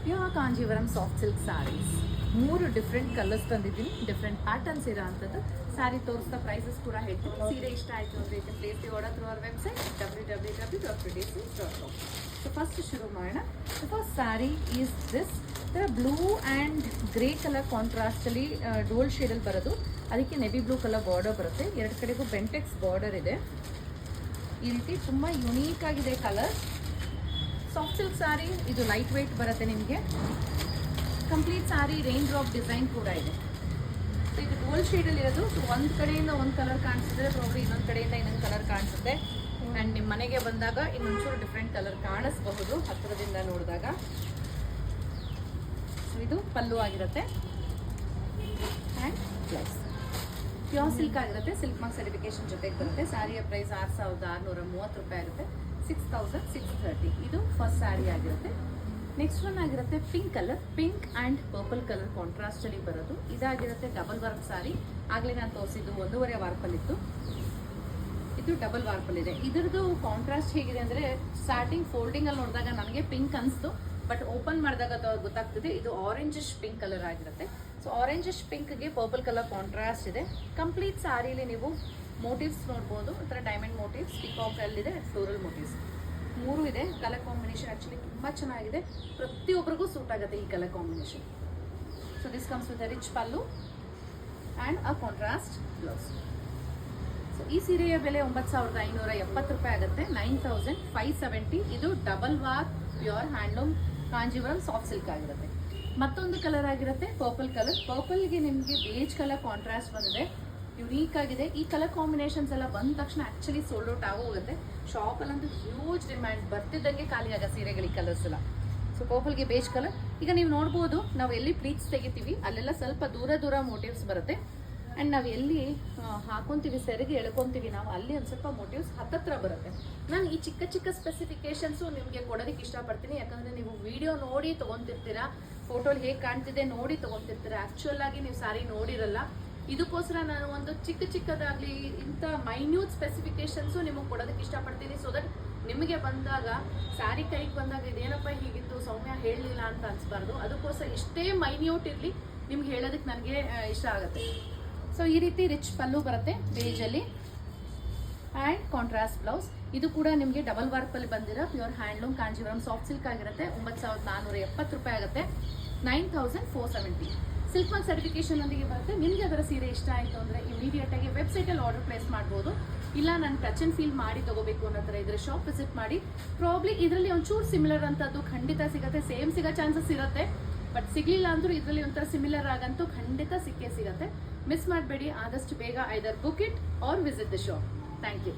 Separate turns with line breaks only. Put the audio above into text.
Pure Kanjeevaram soft silk sarees. 3 different colours ತಂದಿದ್ದೀನಿ, different patterns ಇರೋ ಅಂಥದ್ದು. ಸ್ಯಾರಿ ತೋರಿಸ್ತಾ ಪ್ರೈಸಸ್ ಕೂಡ ಹೇಳ್ತೀನಿ. ಸೀರೆ ಇಷ್ಟ ಆಯಿತು ಅಂದರೆ ಇದನ್ನು place the order through our website www.prettysilks.com. So first ಶುರು ಮಾಡೋಣ. So first sari is this. ಥರ ಬ್ಲೂ ಆ್ಯಂಡ್ ಗ್ರೇ ಕಲರ್ ಕಾಂಟ್ರಾಸ್ಟಲ್ಲಿ ಡೋಲ್ ಶೇಡಲ್ಲಿ ಬರೋದು. ಅದಕ್ಕೆ ನೆವಿ ಬ್ಲೂ ಕಲರ್ ಬಾರ್ಡರ್ ಬರುತ್ತೆ. ಎರಡು ಕಡೆಗೂ ಬೆಂಟೆಕ್ಸ್ ಬಾರ್ಡರ್ ಇದೆ. ಈ ರೀತಿ ತುಂಬ ಯುನೀಕ್ ಆಗಿದೆ ಕಲರ್. ಸಾಫ್ಟ್ ಸಿಲ್ಕ್ ಸ್ಯಾರಿ, ಇದು ಲೈಟ್ ವೆಯ್ಟ್ ಬರುತ್ತೆ ನಿಮಗೆ. Complete sari rain drop design ಕೂಡ ಇದೆ. ಸೊ ಇದು ಡೋಲ್ ಶೇಡಲ್ಲಿ ಇರೋದು. ಸೊ ಒಂದು ಕಡೆಯಿಂದ ಒಂದು ಕಲರ್ ಕಾಣಿಸಿದ್ರೆ ಪ್ರಾಬ್ಲಿ ಇನ್ನೊಂದು ಕಡೆಯಿಂದ ಇನ್ನೊಂದು ಕಲರ್ ಕಾಣಿಸುತ್ತೆ. ಆ್ಯಂಡ್ ನಿಮ್ಮ ಮನೆಗೆ ಬಂದಾಗ ಇನ್ನೊಂಚೂರು ಡಿಫ್ರೆಂಟ್ ಕಲರ್ ಕಾಣಿಸ್ಬಹುದು ಹತ್ತಿರದಿಂದ ನೋಡಿದಾಗ. ಸೊ ಇದು ಪಲ್ಲು ಆಗಿರುತ್ತೆ ಆ್ಯಂಡ್ ಬ್ಲೌಸ್ ಪ್ಯೂರ್ ಸಿಲ್ಕ್ ಆಗಿರುತ್ತೆ. ಸಿಲ್ಕ್ ಮಾರ್ಕ್ ಸರ್ಟಿಫಿಕೇಶನ್ ಜೊತೆಗೆ ಬರುತ್ತೆ. ಸ್ಯಾರಿಯ ಪ್ರೈಸ್ 6630 ರೂಪಾಯಿ ಆಗುತ್ತೆ. 6630. ಇದು ಫಸ್ಟ್ ಸ್ಯಾರಿ ಆಗಿರುತ್ತೆ. ನೆಕ್ಸ್ಟ್ ಒನ್ ಆಗಿರುತ್ತೆ pink colour. Pink and purple colour ಕಾಂಟ್ರಾಸ್ಟಲ್ಲಿ ಬರೋದು. ಇದಾಗಿರುತ್ತೆ ಡಬಲ್ ವಾರ್ಪ್ ಸ್ಯಾರಿ. ಆಗಲೇ ನಾನು ತೋರಿಸಿದ್ದು 1.5 ವಾರ್ಪಲ್ಲಿತ್ತು. ಇದು ಡಬಲ್ ವಾರ್ಪಲ್ಲಿದೆ. ಇದರದ್ದು ಕಾಂಟ್ರಾಸ್ಟ್ ಹೇಗಿದೆ ಅಂದರೆ ಸ್ಟಾರ್ಟಿಂಗ್ ಫೋಲ್ಡಿಂಗಲ್ಲಿ ನೋಡಿದಾಗ ನನಗೆ ಪಿಂಕ್ ಅನಿಸ್ತು, ಬಟ್ ಓಪನ್ ಮಾಡಿದಾಗ ಅದು ಗೊತ್ತಾಗ್ತದೆ ಇದು ಆರೆಂಜಿಶ್ ಪಿಂಕ್ ಕಲರ್ ಆಗಿರುತ್ತೆ. ಸೊ ಆರೆಂಜಿಶ್ ಪಿಂಕ್ಗೆ ಪರ್ಪಲ್ ಕಲರ್ ಕಾಂಟ್ರಾಸ್ಟ್ ಇದೆ. ಕಂಪ್ಲೀಟ್ ಸ್ಯಾರಿಲಿ ನೀವು ಮೋಟಿವ್ಸ್ ನೋಡ್ಬೋದು. ಒಂಥರ ಡೈಮಂಡ್ ಮೋಟಿವ್ಸ್, ಪಿಕಾಕ್ ಅಲ್ಲಿದೆ, ಫ್ಲೋರಲ್ ಮೋಟಿವ್ಸ್ 3 ಇದೆ. ಕಲರ್ ಕಾಂಬಿನೇಷನ್ ಆ್ಯಕ್ಚುಲಿ ತುಂಬ ಚೆನ್ನಾಗಿದೆ. ಪ್ರತಿಯೊಬ್ಬರಿಗೂ ಸೂಟ್ ಆಗುತ್ತೆ ಈ colour combination. So this comes with a rich pallu and a contrast blouse. So ಈ ಸೀರೆಯ ಬೆಲೆ 9570 ರೂಪಾಯಿ ಆಗುತ್ತೆ. 9570. ಇದು double warp pure handloom Kanjeevaram soft silk ಆಗಿರುತ್ತೆ. ಮತ್ತೊಂದು ಕಲರ್ ಆಗಿರುತ್ತೆ ಪರ್ಪಲ್ ಕಲರ್. ಪರ್ಪಲ್ಗೆ ನಿಮಗೆ ಬೇಜ್ ಕಲರ್ ಕಾಂಟ್ರಾಸ್ಟ್ ಬಂದಿದೆ. ಯುನೀಕ್ ಆಗಿದೆ. ಈ ಕಲರ್ ಕಾಂಬಿನೇಷನ್ಸ್ ಎಲ್ಲ ಬಂದ ತಕ್ಷಣ ಆ್ಯಕ್ಚುಲಿ ಸೋಲ್ಡ್ ಔಟ್ ಆಗೋಗುತ್ತೆ. ಶಾಪಲ್ಲಂತೂ ಹ್ಯೂಜ್ ಡಿಮ್ಯಾಂಡ್. ಬರ್ತಿದ್ದಂಗೆ ಖಾಲಿ ಆಗ ಸೀರೆಗಳಿಗೆ ಕಲರ್ಸ್ ಎಲ್ಲ. ಸೊ ಪರ್ಪಲ್ಗೆ ಬೇಜ್ ಕಲರ್. ಈಗ ನೀವು ನೋಡ್ಬೋದು, ನಾವು ಎಲ್ಲಿ ಪ್ಲೀಟ್ಸ್ ತೆಗಿತೀವಿ ಅಲ್ಲೆಲ್ಲ ಸ್ವಲ್ಪ ದೂರ ಮೋಟಿವ್ಸ್ ಬರುತ್ತೆ. ಆ್ಯಂಡ್ ನಾವು ಎಲ್ಲಿ ಹಾಕೊತೀವಿ ಸೆರೆಗೆ ಎಳ್ಕೊತೀವಿ ನಾವು ಅಲ್ಲಿ ಒಂದು ಸ್ವಲ್ಪ ಮೋಟಿವ್ಸ್ ಹತ್ತತ್ರ ಬರುತ್ತೆ. ನಾನು ಈ ಚಿಕ್ಕ ಚಿಕ್ಕ ಸ್ಪೆಸಿಫಿಕೇಶನ್ಸು ನಿಮಗೆ ಕೊಡೋದಕ್ಕೆ ಇಷ್ಟಪಡ್ತೀನಿ. ಯಾಕಂದರೆ ನೀವು ವಿಡಿಯೋ ನೋಡಿ ತೊಗೊತಿರ್ತೀರಾ, ಫೋಟೋಲಿ ಹೇಗೆ ಕಾಣ್ತಿದೆ ನೋಡಿ ತೊಗೊತಿರ್ತೀರಾ. ಆ್ಯಕ್ಚುಯಲ್ ಆಗಿ ನೀವು ಸ್ಯಾರಿ ನೋಡಿರಲ್ಲ. ಇದಕ್ಕೋಸ್ಕರ ನಾನು ಒಂದು ಚಿಕ್ಕದಾಗಲಿ ಇಂಥ ಮೈನ್ಯೂಟ್ ಸ್ಪೆಸಿಫಿಕೇಶನ್ಸು ನಿಮಗೆ ಕೊಡೋದಕ್ಕೆ ಇಷ್ಟಪಡ್ತೀನಿ. ಸೊ ದಟ್ ನಿಮಗೆ ಬಂದಾಗ ಸ್ಯಾರಿ ಕೈಗೆ ಬಂದಾಗ ಇದೇನಪ್ಪ ಹೀಗಿತ್ತು ಸೌಮ್ಯ ಹೇಳಲಿಲ್ಲ ಅಂತ ಅನಿಸ್ಬಾರ್ದು. ಅದಕ್ಕೋಸ್ಕರ ಇಷ್ಟೇ ಮೈನ್ಯೂಟ್ ಇರಲಿ ನಿಮ್ಗೆ ಹೇಳೋದಕ್ಕೆ ನನಗೆ ಇಷ್ಟ ಆಗುತ್ತೆ. ಸೊ ಈ ರೀತಿ ರಿಚ್ ಪಲ್ಲು ಬರುತ್ತೆ ಬೇಜಲ್ಲಿ ಆ್ಯಂಡ್ ಕಾಂಟ್ರಾಸ್ಟ್ ಬ್ಲೌಸ್. ಇದು ಕೂಡ ನಿಮಗೆ ಡಬಲ್ ವಾರ್ಪಲ್ಲಿ ಬಂದಿರೋ pure handloom Kanjeevaram soft silk ಆಗಿರುತ್ತೆ. 9470 ರೂಪಾಯಿ ಆಗುತ್ತೆ. 9470. ಸಿಲ್ಕ್ ಮಾರ್ಕ್ ಸರ್ಟಿಫಿಕೇಶನ್ ಒಂದಿಗೆ ಬರುತ್ತೆ. ನಿಮಗೆ ಅದರ ಸೀರೆ ಇಷ್ಟ ಆಯಿತು ಅಂದರೆ ಇಮಿಡಿಯೇಟಾಗಿ ವೆಬ್ಸೈಟಲ್ಲಿ ಆರ್ಡರ್ ಪ್ಲೇಸ್ ಮಾಡ್ಬೋದು. ಇಲ್ಲ ನಾನು ಟಚ್ ಆ್ಯಂಡ್ ಫೀಲ್ ಮಾಡಿ ತೊಗೋಬೇಕು ಅನ್ನೋ ಥರ ಇದ್ರೆ ಶಾಪ್ ವಿಸಿಟ್ ಮಾಡಿ. ಪ್ರಾಬ್ಲಿ ಇದರಲ್ಲಿ ಒಂಚೂರು ಸಿಮಿಲರ್ ಅಂತದ್ದು ಖಂಡಿತ ಸಿಗುತ್ತೆ. ಸೇಮ್ ಸಿಗೋ ಚಾನ್ಸಸ್ ಇರುತ್ತೆ. ಬಟ್ ಸಿಗಲಿಲ್ಲ ಅಂದರೂ ಇದರಲ್ಲಿ ಒಂಥರ ಸಿಮಿಲರ್ ಆಗಂತೂ ಖಂಡಿತ ಸಿಕ್ಕೇ ಸಿಗುತ್ತೆ. ಮಿಸ್ ಮಾಡಬೇಡಿ. ಆದಷ್ಟು ಬೇಗ either book it or visit the shop. Thank you.